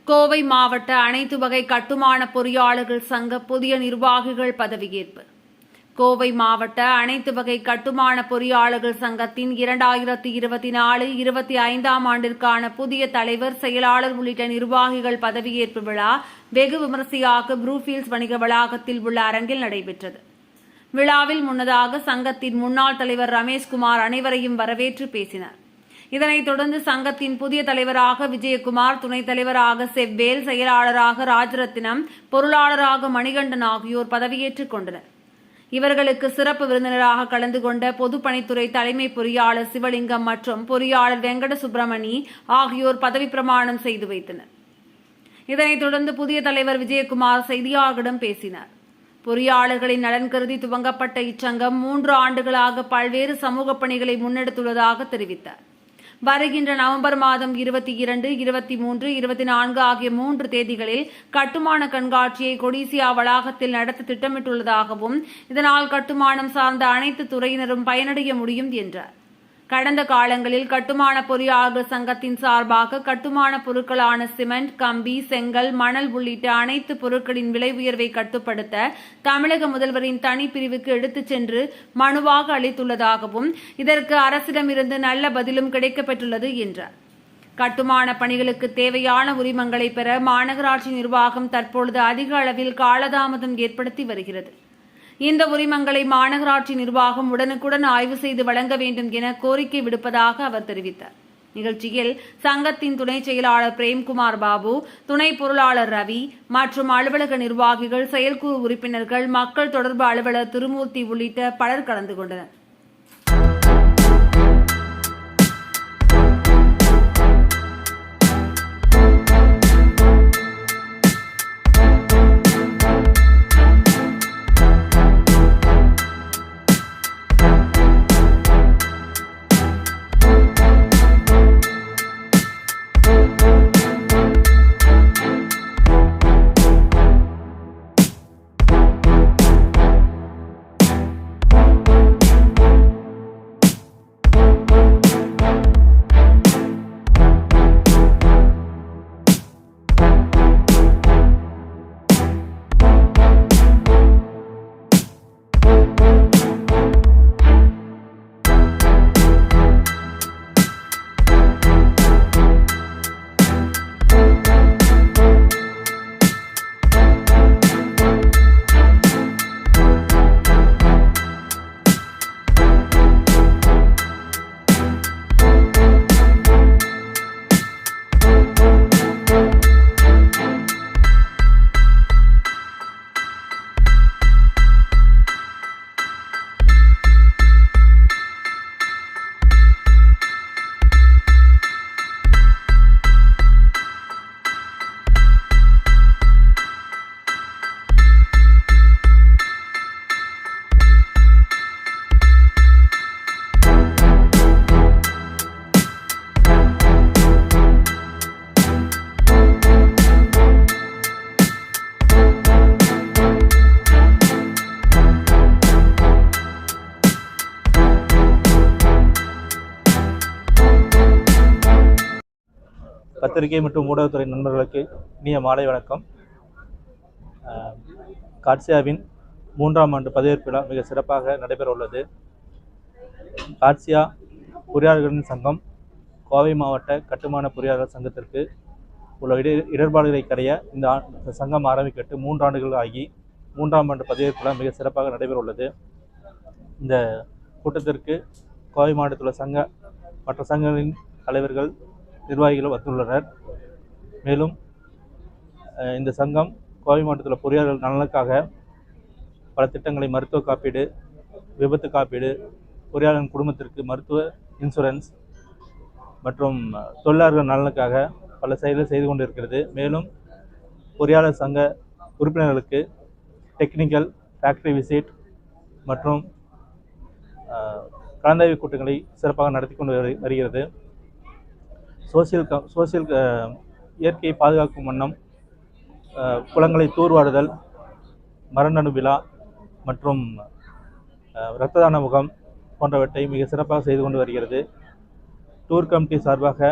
கோவை மாவட்ட அனைத்து வகை கட்டுமான பொறியாளர்கள் சங்க புதிய நிர்வாகிகள் பதவியேற்பு. கோவை மாவட்ட அனைத்து வகை கட்டுமான பொறியாளர்கள் சங்கத்தின் 2024-25 ஆண்டிற்கான புதிய தலைவர், செயலாளர் உள்ளிட்ட நிர்வாகிகள் பதவியேற்பு விழா வெகு விமரிசையாக ப்ரூஃபீல்ட்ஸ் வணிக வளாகத்தில் உள்ள அரங்கில் நடைபெற்றது. விழாவில் முன்னதாக சங்கத்தின் முன்னாள் தலைவர் ரமேஷ்குமார் அனைவரையும் வரவேற்று பேசினார். இதனைத் தொடர்ந்து சங்கத்தின் புதிய தலைவராக விஜயகுமார், துணைத் தலைவராக செவ்வேல், செயலாளராக ராஜரத்தினம், பொருளாளராக மணிகண்டன் ஆகியோர் பதவியேற்றுக் கொண்டனர். இவர்களுக்கு சிறப்பு விருந்தினராக கலந்து கொண்ட பொதுப்பணித்துறை தலைமை பொறியாளர் சிவலிங்கம் மற்றும் பொறியாளர் வெங்கட சுப்பிரமணி ஆகியோர் பதவி பிரமாணம் செய்து வைத்தனர். இதனைத் தொடர்ந்து புதிய தலைவர் விஜயகுமார் செய்தியாளர்களிடம் பேசினார். பொறியாளர்களின் நலன் கருதி துவங்கப்பட்ட இச்சங்கம் 3 ஆண்டுகளாக பல்வேறு சமூக பணிகளை முன்னெடுத்துள்ளதாக தெரிவித்தார். வருகின்ற நவம்பர் மாதம் 22, 23, 24 ஆகிய 3 தேதிகளில் கட்டுமான கண்காட்சியை கொடிசியா வளாகத்தில் நடத்த திட்டமிட்டுள்ளதாகவும், இதனால் கட்டுமானம் சார்ந்த அனைத்து துறையினரும் பயனடைய முடியும் என்றார். கடந்த காலங்களில் கட்டுமான பொறியாளர்கள் சங்கத்தின் சார்பாக கட்டுமான பொருட்களான சிமெண்ட், கம்பி, செங்கல், மணல் உள்ளிட்ட அனைத்து பொருட்களின் விலை உயர்வை கட்டுப்படுத்த தமிழக முதல்வரின் தனிப்பிரிவுக்கு எடுத்துச் சென்று மனுவாக அளித்துள்ளதாகவும், இதற்கு அரசிடமிருந்து நல்ல பதிலும் கிடைக்கப்பெற்றுள்ளது என்றார். கட்டுமான பணிகளுக்கு தேவையான உரிமங்களை பெற மாநகராட்சி நிர்வாகம் தற்பொழுது அதிக அளவில் காலதாமதம் ஏற்படுத்தி வருகிறது. இந்த உரிமங்களை மாநகராட்சி நிர்வாகம் உடனுக்குடன் ஆய்வு செய்து வழங்க வேண்டும் என கோரிக்கை விடுப்பதாக அவர் தெரிவித்தார். நிகழ்ச்சியில் சங்கத்தின் துணை செயலாளர் பிரேம்குமார் பாபு, துணை பொருளாளர் ரவி மற்றும் அலுவலக நிர்வாகிகள், செயற்குழு உறுப்பினர்கள், மக்கள் தொடர்பு அலுவலர் திருமூர்த்தி உள்ளிட்ட பலர் கலந்து கொண்டனர். பத்திரிகை மற்றும் ஊடகத்துறை நண்பர்களுக்கு இனிய மாலை வணக்கம். காட்சியாவின் 3ஆம் ஆண்டு பதவியேற்பு விழா மிக சிறப்பாக நடைபெற உள்ளது. காட்சியா பொறியாளர்களின் சங்கம் கோவை மாவட்ட கட்டுமான பொறியாளர்கள் சங்கத்திற்கு உள்ள இடர்பாடுகளை கரைய இந்த சங்கம் ஆரம்பிக்கட்டு 3 ஆண்டுகள் ஆகி 3ஆம் ஆண்டு பதவியேற்பு விழா மிக சிறப்பாக நடைபெற உள்ளது. இந்த கூட்டத்திற்கு கோவை மாவட்டத்தில் உள்ள மற்ற சங்கங்களின் தலைவர்கள், நிர்வாகிகள் வந்துள்ளனர். மேலும் இந்த சங்கம் கோவை மாவட்டத்தில் பொறியாளர்கள் நலனுக்காக பல திட்டங்களை, மருத்துவ காப்பீடு, விபத்து காப்பீடு, பொறியாளர்களின் குடும்பத்திற்கு மருத்துவ இன்சூரன்ஸ் மற்றும் தொழிலாளர்கள் நலனுக்காக பல செயல்களை செய்து கொண்டிருக்கிறது. மேலும் பொறியாளர் சங்க உறுப்பினர்களுக்கு டெக்னிக்கல், ஃபேக்டரி விசிட் மற்றும் கலந்தாய்வு கூட்டங்களை சிறப்பாக நடத்தி கொண்டு வருகிறது. சோசியல் இயற்கையை பாதுகாக்கும் வண்ணம் குளங்களை தூர்வாருதல், மரநடு விழா மற்றும் இரத்த தான முகாம் போன்றவற்றை மிக சிறப்பாக செய்து கொண்டு வருகிறது. டூர் கமிட்டி சார்பாக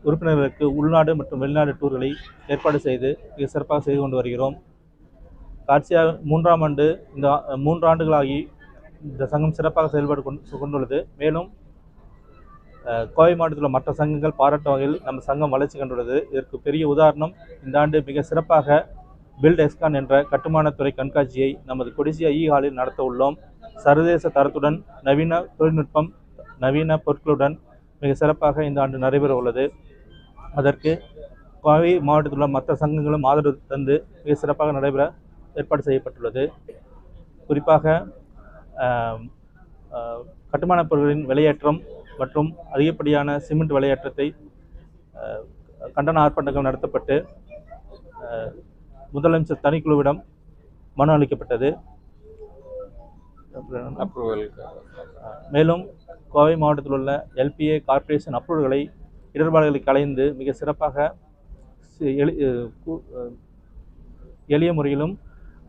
உறுப்பினர்களுக்கு உள்நாடு மற்றும் வெளிநாடு டூர்களை ஏற்பாடு செய்து மிக சிறப்பாக செய்து கொண்டு வருகிறோம். காட்சியா 3ஆம் ஆண்டு இந்த 3 ஆண்டுகளாகி இந்த சங்கம் சிறப்பாக செயல்பட்டு கொண்டுள்ளது. மேலும் கோவை மாவட்டத்தில் மற்ற சங்கங்கள் பாராட்டும் வகையில் நம்ம சங்கம் வளர்ச்சி கண்டுள்ளது. இதற்கு பெரிய உதாரணம் இந்த ஆண்டு மிக சிறப்பாக பில்ட் எஸ்கான் என்ற கட்டுமானத்துறை கண்காட்சியை நமது கொடிசியா ஹாலில் நடத்த உள்ளோம். சர்வதேச தரத்துடன் நவீன தொழில்நுட்பம், நவீன பொருட்களுடன் மிக சிறப்பாக இந்த ஆண்டு நடைபெற உள்ளது. அதற்கு கோவை மாவட்டத்தில் உள்ள மற்ற சங்கங்களும் ஆதரவு தந்து மிக சிறப்பாக நடைபெற ஏற்பாடு செய்யப்பட்டுள்ளது. குறிப்பாக கட்டுமானப் பொருட்களின் விலையேற்றம் மற்றும் அதிகப்படியான சிமெண்ட் விலையேற்றத்தை கண்டன ஆர்ப்பாட்டங்கள் நடத்தப்பட்டு முதலமைச்சர் தனிக்குழுவிடம் மனு அளிக்கப்பட்டது. மேலும் கோவை மாவட்டத்தில் உள்ள LPA கார்ப்பரேஷன் அப்ரூவல்களை இடர்பாடுகளை களைந்து மிக சிறப்பாக எளிய முறையிலும்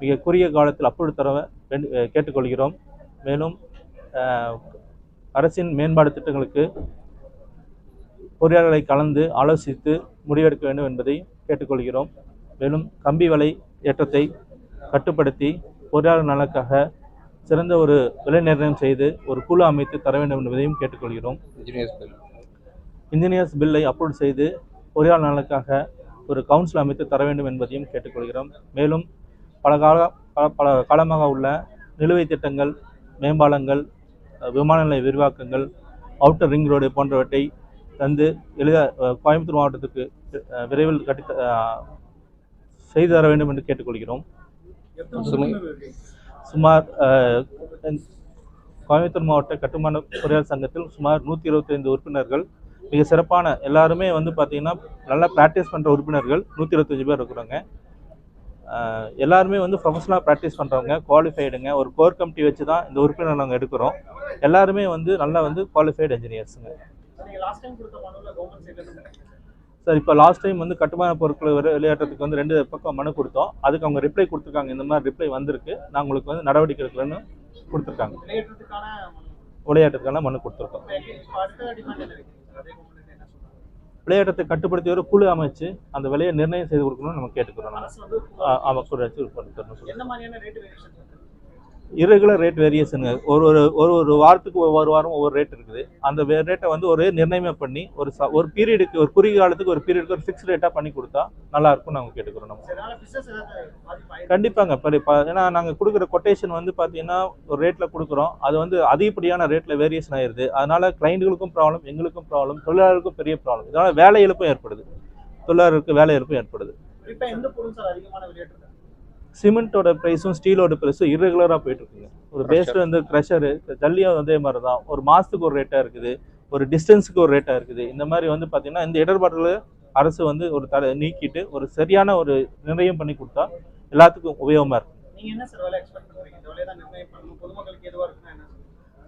மிக குறுகிய காலத்தில் அப்ரூவல் தர கேட்டுக்கொள்கிறோம். மேலும் அரசின் மேம்பாடு திட்டங்களுக்கு பொறியாளர்களை கலந்து ஆலோசித்து முடிவெடுக்க வேண்டும் என்பதை கேட்டுக்கொள்கிறோம். மேலும் கம்பி விலை ஏற்றத்தை கட்டுப்படுத்தி பொறியாளர் நலனுக்காக சிறந்த ஒரு விலை நிர்ணயம் செய்து ஒரு குழு அமைத்து தர வேண்டும் என்பதையும் கேட்டுக்கொள்கிறோம். இன்ஜினியர்ஸ் பில்லை அப்ரூவ் செய்து பொறியாளர் நலனுக்காக ஒரு கவுன்சில் அமைத்து தர வேண்டும் என்பதையும் கேட்டுக்கொள்கிறோம். மேலும் பல காலமாக உள்ள நிலுவைத் திட்டங்கள், மேம்பாலங்கள், விமான நிலைய விரிவாக்கங்கள், அவுட்டர் ரிங் ரோடு போன்றவற்றை தந்து கோயம்புத்தூர் மாவட்டத்துக்கு விரைவில் செய்து தர வேண்டும் என்று கேட்டுக்கொள்கிறோம். சுமார் கோயம்புத்தூர் மாவட்ட கட்டுமான பொறியாளர் சங்கத்தில் சுமார் 125 உறுப்பினர்கள், மிக சிறப்பான எல்லாருமே பார்த்தீங்கன்னா நல்லா ப்ராக்டிஸ் பண்ணுற உறுப்பினர்கள் 125 பேர் இருக்கிறாங்க. எல்லாருமே ப்ரொஃபஷனலாக ப்ராக்டிஸ் பண்ணுறவங்க, குவாலிஃபைடுங்க. ஒரு கோர் கமிட்டி வச்சு தான் இந்த உறுப்பினர் நாங்கள் எடுக்கிறோம். எல்லாருமே நல்லா குவாலிஃபைடு என்ஜினியர்ஸுங்க. சார், இப்போ லாஸ்ட் டைம் கட்டுமான பொருட்களை வெளியேற்றத்துக்கு 2 பக்கம் மனு கொடுத்தோம். அதுக்கு அவங்க ரிப்ளை கொடுத்துருக்காங்க. இந்த மாதிரி ரிப்ளை வந்திருக்கு, நான் உங்களுக்கு நடவடிக்கை எடுக்கலன்னு கொடுத்துருக்காங்க. விளையாட்டுக்கான மனு கொடுத்துருக்கோம். விளையாட்டத்தை கட்டுப்படுத்தி ஒரு குழு அமைச்சு அந்த விலையை நிர்ணயம் செய்து கொடுக்கணும்னு நம்ம கேட்டுக்கிறோம். இரெகுலர் ரேட் வேரியேஷனுங்க. ஒரு வாரத்துக்கு ஒவ்வொரு வாரம் ஒவ்வொரு ரேட் இருக்குது. அந்த ரேட்டை ஒரு நிர்ணயம் பண்ணி ஒரு பீரியடுக்கு, ஒரு குறுகிய காலத்துக்கு ஒரு பீரியடுக்கு ஒரு ஃபிக்ஸ் ரேட்டாக பண்ணி கொடுத்தா நல்லா இருக்கும்னு நாங்கள் கேட்டுக்கிறோம். நம்ம கண்டிப்பாங்க. ஏன்னா நாங்கள் கொடுக்குற கொட்டேஷன் பார்த்தீங்கன்னா ஒரு ரேட்டில் கொடுக்குறோம். அது அதிகப்படியான ரேட்டில் வேரியேஷன் ஆயிடுது. அதனால கிளைண்ட்டுகளுக்கும் ப்ராப்ளம், எங்களுக்கும் ப்ராப்ளம், தொழிலாளர்களுக்கும் பெரிய ப்ராப்ளம். இதனால் வேலை இழப்பும் ஏற்படுது, தொழிலாளருக்கு வேலை இழப்பும் ஏற்படுது. சிமெண்ட்டோட ப்ரைஸும் ஸ்டீலோட ப்ரைஸும் இரெகுலராக போயிட்டு இருக்குங்க. ஒரு பேஸ்டு க்ரஷரு, ஜல்லியும் அதே மாதிரி தான். ஒரு மாதத்துக்கு ஒரு ரேட்டாக இருக்குது, ஒரு டிஸ்டன்ஸுக்கு ஒரு ரேட்டாக இருக்குது. இந்த மாதிரி பார்த்தீங்கன்னா இந்த இடர்பாடுகளை அரசு ஒரு நீக்கிட்டு ஒரு சரியான ஒரு நிர்ணயம் பண்ணி கொடுத்தா எல்லாத்துக்கும் உபயோகமாக இருக்கும்.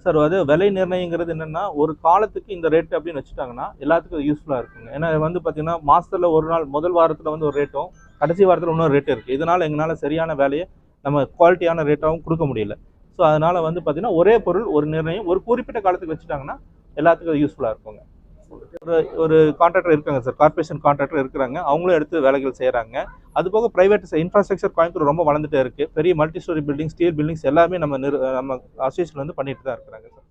சார், விலை நிர்ணயங்கிறது என்னென்னா ஒரு காலத்துக்கு இந்த ரேட்டு அப்படின்னு வச்சுட்டாங்கன்னா எல்லாத்துக்கும் யூஸ்ஃபுல்லாக இருக்குங்க. ஏன்னா பார்த்தீங்கன்னா மாதத்தில் ஒரு நாள் முதல் வாரத்தில் ஒரு ரேட்டும் கடைசி வாரத்தில் இன்னொரு ரேட்டு இருக்குது. இதனால் எங்களால் சரியான வேலையை நம்ம குவாலிட்டியான ரேட்டாகவும் கொடுக்க முடியல. ஸோ அதனால் பார்த்தீங்கன்னா ஒரே பொருள் ஒரு நிர்ணயம் ஒரு குறிப்பிட்ட காலத்துக்கு வச்சுட்டாங்கன்னா எல்லாத்துக்கும் யூஸ்ஃபுல்லாக இருக்குங்க. ஒரு கான்ட்ராக்டர் இருக்காங்க சார், கார்பரேஷன் கான்ட்ராக்டர் இருக்கிறாங்க. அவங்களும் எடுத்து வேலைகள் செய்கிறாங்க. அதுபோக ப்ரைவேட் இன்ஃப்ராஸ்ட்ரக்சர் கோயம்புத்தூர் ரொம்ப வளர்ந்துட்டே இருக்குது. பெரிய multi story building, steel buildings எல்லாமே நம்ம அசோசியேஷன் பண்ணிட்டு தான் இருக்கிறாங்க சார்.